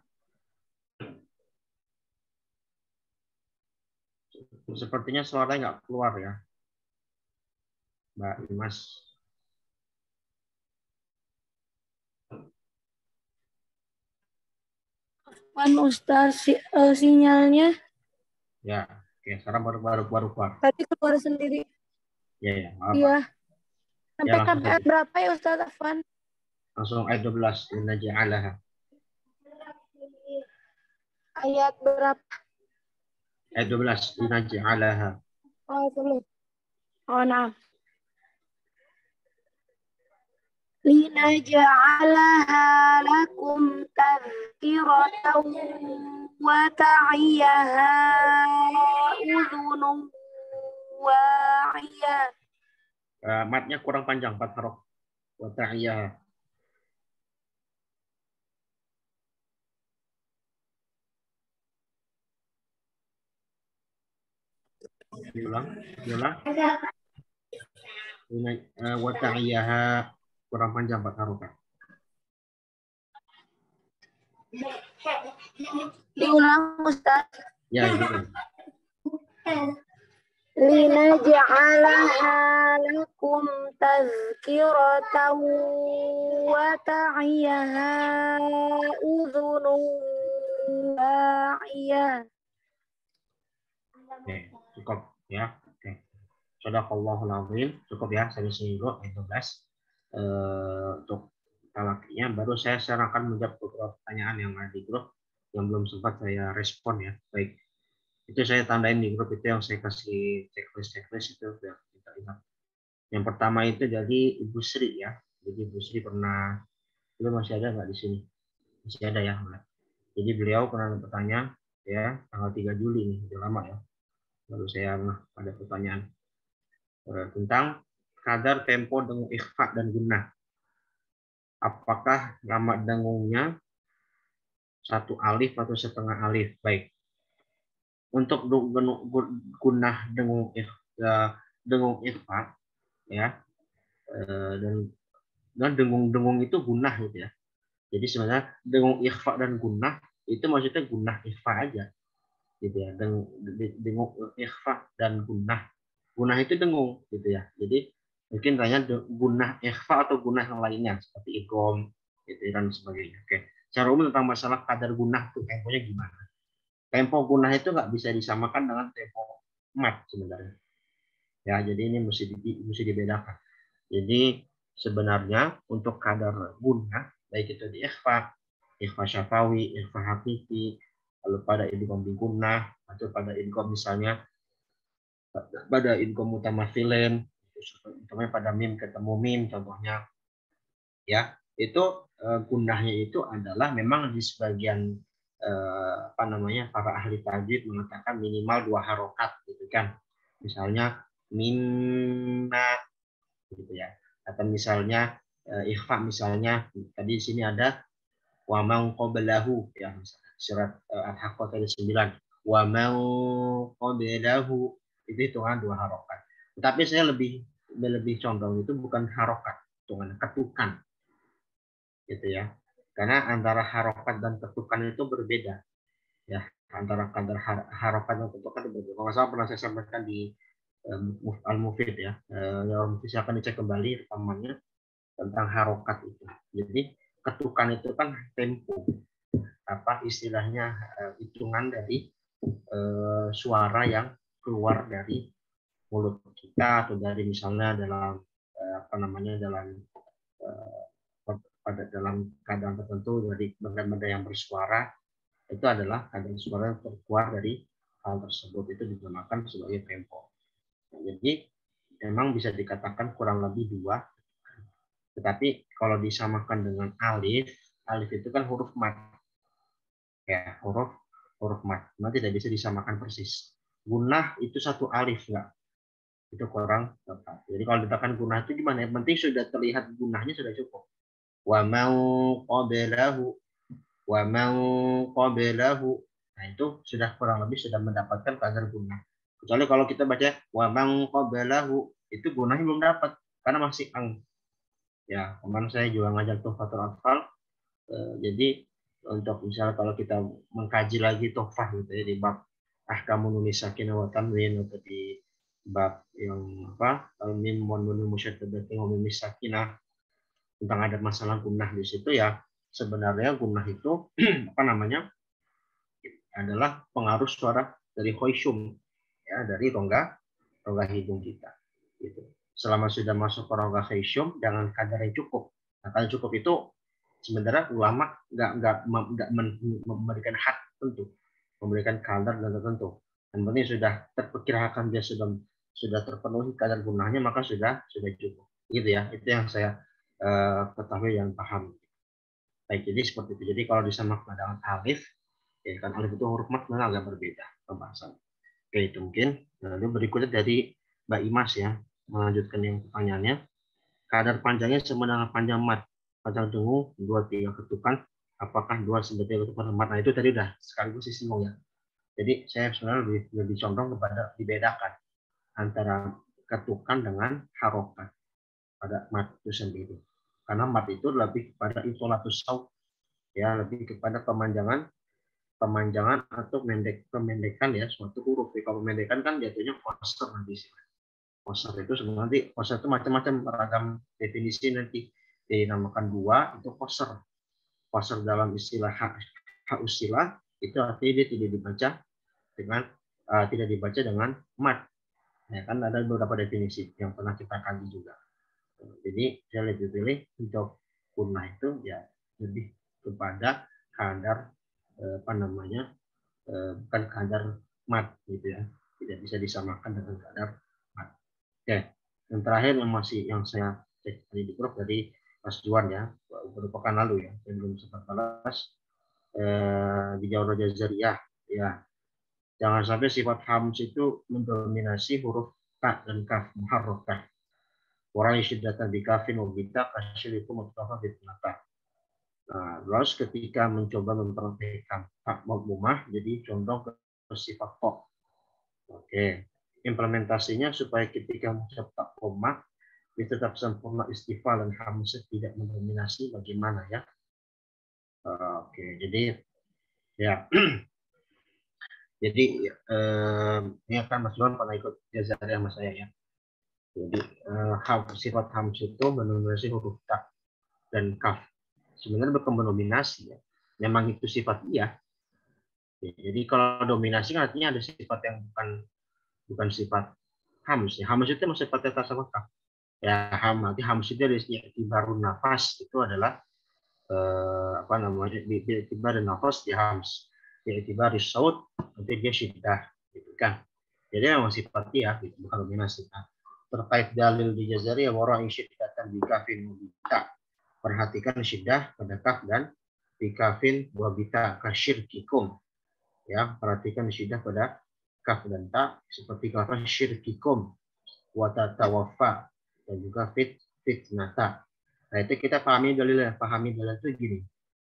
Sepertinya suaranya nggak keluar ya, Mbak Dimas. Ustaz, sinyalnya Ya, oke. Sekarang baru keluar. tadi keluar sendiri. Ya, maaf. Iya. Ya, Sampai langsung ayat saja. berapa ya Ustaz Afwan? Langsung ayat 12. Inna ja'alaha. Ayat berapa? Ayat 12. Inna ja'alaha. Oh, belum. Oh, nah. Linaja'alaha lakum tadhkiratan wa ta'iyaha udhunun wa'iyah. Matnya kurang panjang, 4 huruf. Wa ta'iyaha. Diulang. Wa ta'iyaha kurang panjang, 4 huruf. Diulang Ustaz. Ya, diulang. Linaja'alaha lakum tazkiratan wa ta'iyaha udhunun wa'iyah. Oke, cukup ya. Oke. Shadaqallahul azim. Cukup ya, sampai sini dulu ayat 12. Untuk talakinya baru saya akan menjawab beberapa pertanyaan yang ada di grup yang belum sempat saya respon ya. Baik. Itu saya tandain di grup itu yang saya kasih checklist itu biar kita ingat. Yang pertama itu jadi Ibu Sri ya. Jadi Ibu Sri pernah, belum masih ada nggak di sini? Masih ada ya. Jadi beliau pernah bertanya ya tanggal 3 Juli nih, udah lama ya. Lalu saya ada pertanyaan tentang kadar tempo dengung ikhfa dan gunnah. Apakah lama dengungnya 1 alif atau setengah alif? Baik. Untuk gunnah dengung ikhfa ya, dan dengung itu gunnah gitu ya. Jadi sebenarnya dengung ikhfa dan gunnah itu maksudnya gunnah ikhfa aja gitu ya. Dengung ikhfa dan gunnah. Gunnah itu dengung gitu ya. Jadi mungkin tanya gunnah ikhfa atau gunnah yang lainnya seperti idgham gitu dan sebagainya. Oke. Secara umum tentang masalah kadar gunnah itu temponya gimana? Tempo gunnah itu nggak bisa disamakan dengan tempo mat sebenarnya. Ya, jadi ini mesti dibedakan. Jadi sebenarnya untuk kadar gunnah baik itu di ikhfa syafawi, ikhfa hakiki, lalu pada idgham bi gunnah atau pada idgham misalnya pada idgham mutamatsilen, contohnya pada mim ketemu mim contohnya ya, itu gunnahnya itu adalah memang di sebagian para ahli tajwid mengatakan minimal 2 harokat gitu kan. Misalnya minna gitu ya. Atau misalnya ikhfa misalnya tadi di sini ada wa man qablahu ya, misalnya surat Al-Haqqah tadi 9 wa man qablahu itu hitungan 2 harokat. Tapi saya lebih condong itu bukan harokat, hitungan ketukan gitu ya. Karena antara harokat dan ketukan itu berbeda ya, antara kadar harokat dan ketukan itu berbeda. Kalau saya pernah saya sampaikan di Al-Mufid ya, yang bisa akan dicek kembali rekamannya tentang harokat itu. Jadi ketukan itu kan tempo, istilahnya hitungan dari suara yang keluar dari mulut kita atau dari misalnya dalam dalam keadaan tertentu dari benda-benda yang bersuara, itu adalah kadar suara yang keluar dari hal tersebut, itu dinamakan sebagai tempo. Jadi memang bisa dikatakan kurang lebih 2 Tetapi kalau disamakan dengan alif, alif itu kan huruf mat. Ya, huruf mat. Nanti tidak bisa disamakan persis. Gunah itu satu alif enggak? Itu kurang tepat. Jadi kalau ditekan gunah itu gimana? Yang penting sudah terlihat gunahnya sudah cukup. Wa mau qablahu, wa mau qablahu. Nah, itu sudah kurang lebih sudah mendapatkan kadar gunah. Kecuali kalau kita baca wa mau qablahu, itu gunahnya belum dapat karena masih ang. Ya, kemarin saya juga ngajak Tuhfatul Atfal. Jadi untuk misalnya kalau kita mengkaji lagi Tuhfah gitu ya di bab ahkamun nunis sakinah wa tanwin atau di bab yang apa mim wan nun musyaddadatin wa mim sakinah tentang ada masalah gunah di situ ya sebenarnya gunah itu apa namanya adalah pengaruh suara dari khoisyum ya dari rongga hidung kita gitu. Selama sudah masuk ke rongga khoisyum dengan kadar yang cukup. Nah, kadar cukup itu sebenarnya ulama nggak memberikan hak tentu, memberikan kadar dan tertentu. Yang penting sudah terperkirakan dia sudah terpenuhi kadar gunanya maka sudah cukup. Gitu ya. Itu yang saya ketahui dan paham. Baik, jadi seperti itu. Jadi kalau disamakan dengan alif, ya kan alif itu huruf mat memang agak berbeda pembahasan. Oke, itu mungkin. Lalu berikutnya dari Mbak Imas ya, melanjutkan yang pertanyaannya. Kadar panjangnya sama dengan panjang mat. Panjang dengung 2-3 ketukan. Apakah 2-3 ketukan mat? Nah itu tadi udah sekaligus disinggung ya. Jadi saya sebenarnya lebih condong kepada dibedakan antara ketukan dengan harokat pada mat itu sendiri. Karena mat itu lebih kepada itolatus saut, ya lebih kepada pemanjangan atau pemendekan ya suatu huruf. Kalau pemendekan kan jatuhnya qasr nanti sih. Qasr itu sebenarnya nanti qasr itu macam-macam ragam definisi nanti dinamakan dua itu qasr. Qasr dalam istilah hak usilah itu artinya dia tidak dibaca dengan mat. Ya kan ada beberapa definisi yang pernah kita kaji juga. Jadi saya lebih pilih untuk gunah itu ya lebih kepada kadar apa namanya bukan kadar mat gitu ya, tidak bisa disamakan dengan kadar mat. Oke, yang terakhir yang saya cek tadi di grup dari Mas Juan ya beberapa pekan lalu ya, saya belum sempat balas di Jawara Jazariyah ya. Jangan sampai sifat hams itu mendominasi huruf ta dan kaf muharrakah. Orang syiddatan di kafin wabita kasyiriku mutafa bitnata. Nah, terus ketika mencoba memperhatikan hak mabumah, jadi condong ke sifat tok. Oke, implementasinya supaya ketika mengucap tak koma, dia tetap sempurna istifal dan hamzah tidak mendominasi. Bagaimana ya? Oke, jadi ya, jadi ini akan Mas Juan pernah ikut Jazariyah sama saya ya. Jadi sifat hamzah itu mendominasi huruf ta dan kaf. Sebenarnya bukan mendominasi ya. Memang itu sifat iya. Jadi kalau dominasi artinya ada sifat yang bukan sifat hams. Ya. Hams itu sifatnya tasawuf. Ya nanti hams itu dari ibarat nafas itu adalah apa namanya ibarat nafas di hams. Ibarat saut nanti dia syiddah gitu kan. Jadi memang sifat iya gitu, bukan dominasi. Nah, terkait dalil di Jazariyah wara'i syiddatan bi kafin mubita. Perhatikan syiddah pada kaf dan bi kafin wa bita kasyirkikum. Ya, perhatikan syiddah pada kaf dan ta seperti kata syirkikum wa tatawaffa dan juga fitnata. Nah, itu kita pahami dalil itu gini.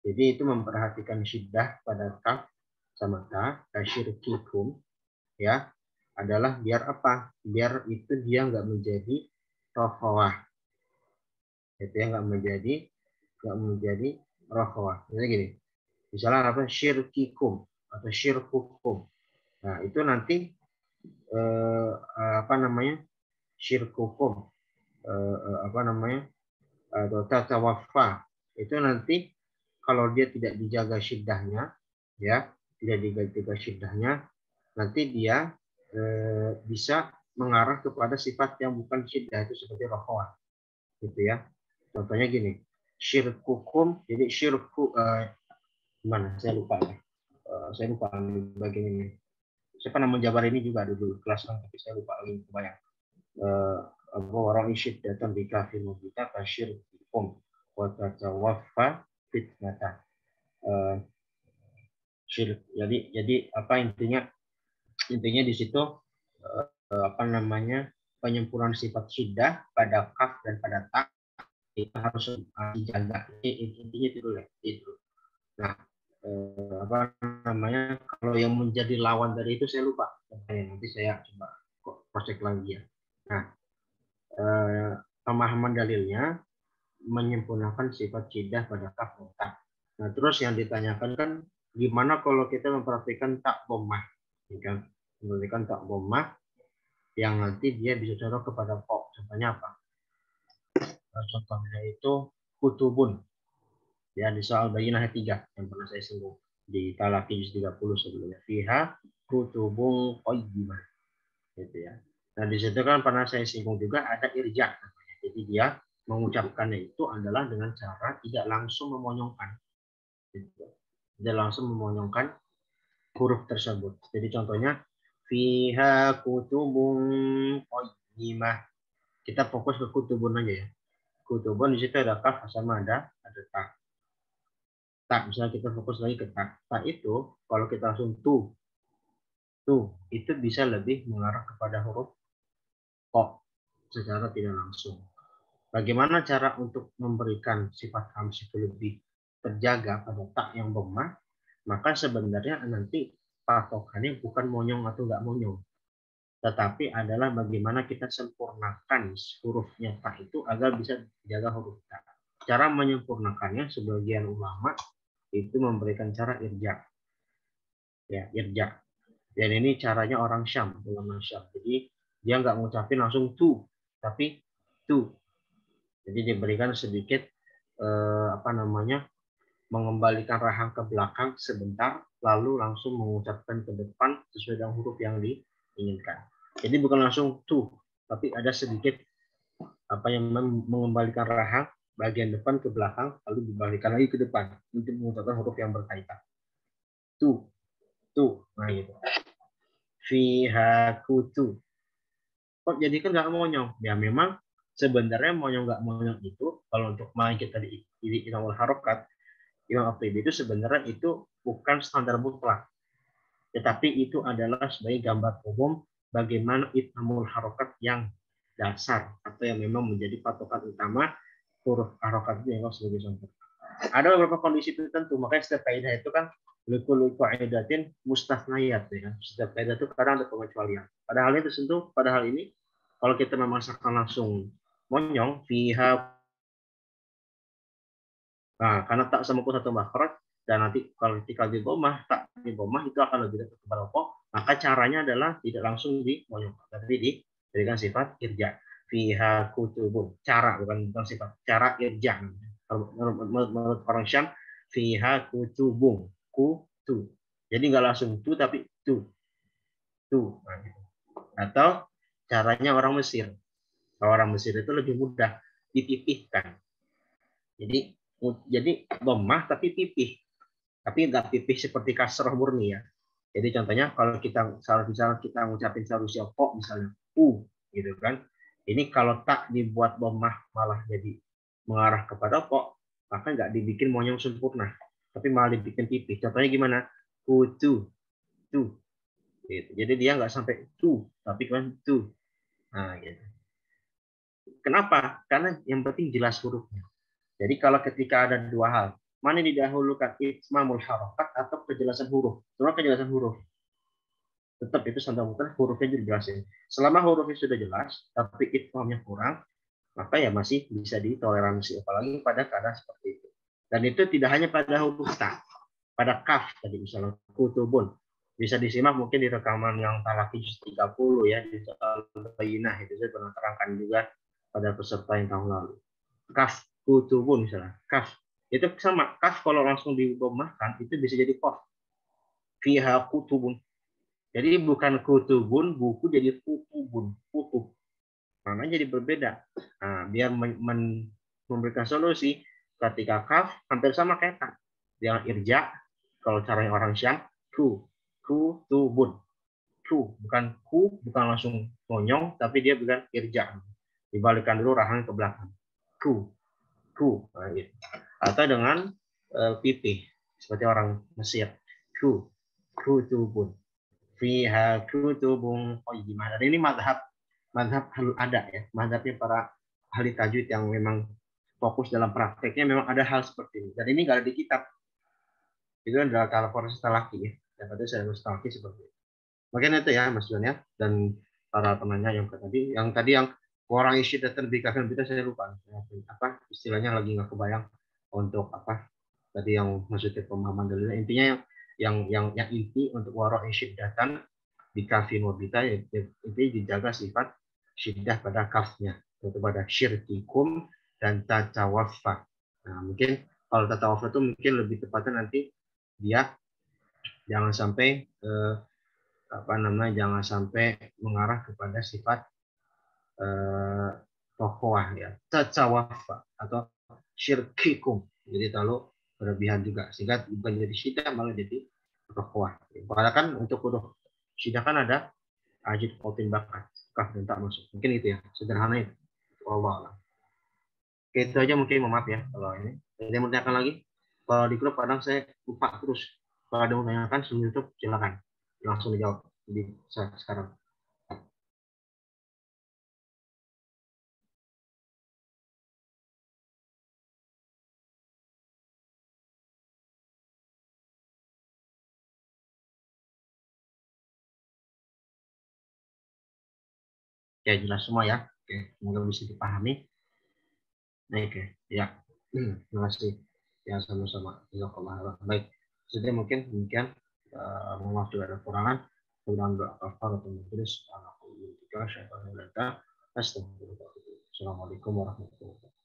Jadi itu memperhatikan syiddah pada kaf sama ta kasyirkikum ya adalah biar apa? Biar itu dia nggak menjadi rokhawah. Itu yang nggak menjadi rokhawah. Jadi gini, misalnya apa syirkikum atau syirkukum. Nah itu nanti apa namanya syirkukum apa namanya atau tatawaffa itu nanti kalau dia tidak dijaga syiddahnya ya tidak dijaga syiddahnya nanti dia bisa mengarah kepada sifat yang bukan syiddah itu seperti rokhawah gitu ya. Contohnya gini, syirkukum, jadi syirku gimana? Saya lupa ya. Saya lupa bagian ini. Saya pernah menjabar ini juga dulu kelas tapi saya lupa lagi kebayang. Orang isyid datang di kafir kita kasyirkukum wa tatawaffa fitnatan. Jadi apa intinya di situ apa namanya, penyempurnaan sifat syiddah pada kaf dan pada ta itu harus dijaga. Intinya itu dulu ya. Itu. Nah, apa namanya, kalau yang menjadi lawan dari itu saya lupa. Nanti saya coba cross check lagi ya. Nah, pemahaman dalilnya menyempurnakan sifat syiddah pada kaf dan ta. Nah, terus yang ditanyakan kan gimana kalau kita memperhatikan tak dhammah, ya kan? Memperhatikan tak dhammah yang nanti dia bisa condong kepada kok. Contohnya apa? Contohnya itu kutubun. Ya, di soal Bayyinah ayat 3 yang pernah saya singgung di Talaqi juz 30 sebelumnya. Fiha kutubun qayyimah. Gitu ya. Nah, di situ kan pernah saya singgung juga ada irja. Jadi dia mengucapkannya itu adalah dengan cara tidak langsung memonyongkan. Gitu. Tidak langsung memonyongkan huruf tersebut. Jadi contohnya fiha kutubun qayyimah. Kita fokus ke kutubun aja ya. Kutubun di situ ada kaf sama ada ta. Ta, misalnya kita fokus lagi ke ta. Ta itu kalau kita langsung tu itu bisa lebih mengarah kepada huruf ko secara tidak langsung. Bagaimana cara untuk memberikan sifat hamzah itu lebih terjaga pada ta yang dhammah? Maka sebenarnya nanti patokannya bukan monyong atau nggak monyong, tetapi adalah bagaimana kita sempurnakan hurufnya ta itu agar bisa jaga huruf ta. Cara menyempurnakannya sebagian ulama itu memberikan cara irja. Ya, irja. Dan ini caranya orang Syam, ulama Syam. Jadi dia nggak ngucapin langsung tu, tapi tu. Jadi diberikan sedikit apa namanya, mengembalikan rahang ke belakang sebentar, lalu langsung mengucapkan ke depan sesuai dengan huruf yang diinginkan. Jadi bukan langsung tu, tapi ada sedikit apa yang mengembalikan rahang bagian depan ke belakang, lalu dibalikan lagi ke depan untuk mengucapkan huruf yang berkaitan. Tu, nah gitu. Fiha kutu. Kok jadi kan nggak monyong? Ya memang sebenarnya monyong nggak monyong itu kalau untuk main kita di Ilmul Harokat, Imam At-Tibi itu sebenarnya itu bukan standar mutlak, tetapi itu adalah sebagai gambar umum bagaimana Ilmul Harokat yang dasar atau yang memang menjadi patokan utama huruf harokat itu yang sebagai contoh. Ada beberapa kondisi tertentu, makanya setiap kaidah itu kan likul qaidatin mustasnayat, ya kan. Setiap kaidah itu kadang ada pengecualian. Padahal itu tentu, padahal ini kalau kita memasakkan langsung monyong fiha, nah karena tak sama satu makhraj dan nanti kalau ketika di dhammah, tak di dhammah itu akan lebih dekat kepada pokok, maka caranya adalah tidak langsung dimonyongkan, tapi diberikan sifat irja. Fiha kutubun, cara bukan sifat, cara irja. Menurut orang Syam, fiha kutubun, kutu. Jadi nggak langsung tu tapi tu. Nah, gitu. Atau caranya orang Mesir. Kalau orang Mesir itu lebih mudah, dipipihkan. Jadi dhammah tapi pipih. Tapi nggak pipih seperti kasroh murni ya. Jadi contohnya kalau kita misalnya kita ngucapin seharusnya kok misalnya gitu kan. Ini kalau tak dibuat dhammah malah jadi mengarah kepada kok, maka nggak dibikin monyong sempurna, tapi malah dibikin pipih. Contohnya gimana? Tu. Gitu. Jadi dia nggak sampai tu, tapi kan tu. Nah, gitu. Kenapa? Karena yang penting jelas hurufnya. Jadi kalau ketika ada dua hal, mana yang didahulukan, itmamul harokat atau kejelasan huruf? Cuma kejelasan huruf. Tetap itu standar mutlak, hurufnya juga dijelasin. Selama hurufnya sudah jelas, tapi itmamnya kurang, maka ya masih bisa ditoleransi, apalagi pada keadaan seperti itu. Dan itu tidak hanya pada huruf ta, pada kaf tadi misalnya kutubun. Bisa disimak mungkin di rekaman yang Talaqi juz 30 ya, di soal Bayyinah itu saya pernah terangkan juga pada peserta yang tahun lalu. Kaf kutubun misalnya, kaf itu sama, kaf kalau langsung didhammahkan itu bisa jadi qaf. Fiha kutubun. Jadi bukan kutubun buku, jadi kutubun, kutub. Maknanya jadi berbeda. Nah, biar memberikan solusi, ketika kaf hampir sama kayak ta. Dia irja, kalau caranya orang Syam, kutubun. Bukan bukan langsung monyong, tapi dia bukan irja. Dibalikan dulu rahang ke belakang. ku, nah, gitu. Atau dengan pipi seperti orang Mesir, kutubun, fiha kutubun qayyimah. Dan ini madhab ada ya, madhabnya para ahli tajwid yang memang fokus dalam prakteknya memang ada hal seperti ini. Dan ini nggak ada di kitab. Itu adalah kalau proses talaki ya. Dan tadi saya mustalaki seperti itu. Mungkin itu ya Mas Juan ya. Dan para penanya yang tadi yang orang isi datan bikakan kita saya lupa apa istilahnya lagi nggak kebayang untuk apa tadi yang maksudnya pemahaman dalilnya. Intinya yang inti untuk waro isi datan bikafin wabita ya itu dijaga sifat syiddah pada kafnya yaitu pada syirkikum dan tatawafa. Nah mungkin kalau tatawafa itu mungkin lebih tepatnya nanti dia jangan sampai jangan sampai mengarah kepada sifat tokoah ya tatawafa atau syirkikum, jadi terlalu berlebihan juga sehingga bukan jadi syiddah malah jadi tokoah. Padahal kan untuk huruf syiddah kan ada ajid kotin bakat kaf dan tak masuk, mungkin itu ya sederhana itu. Allah. Oke, itu aja mungkin, maaf ya kalau ini. Ada yang mau tanyakan lagi? Kalau di grup kadang saya lupa terus. Kalau ada yang mau tanyakan sebelum YouTube silakan langsung dijawab di sekarang. Ya jelas semua ya. Oke, semoga bisa dipahami. Oke, ya. Terima kasih. Ya sama-sama. Baik. Jadi mungkin demikian. Mohon maaf juga ada kekurangan. Mudah-mudahan doa kafar atau majelis. Assalamualaikum warahmatullahi wabarakatuh.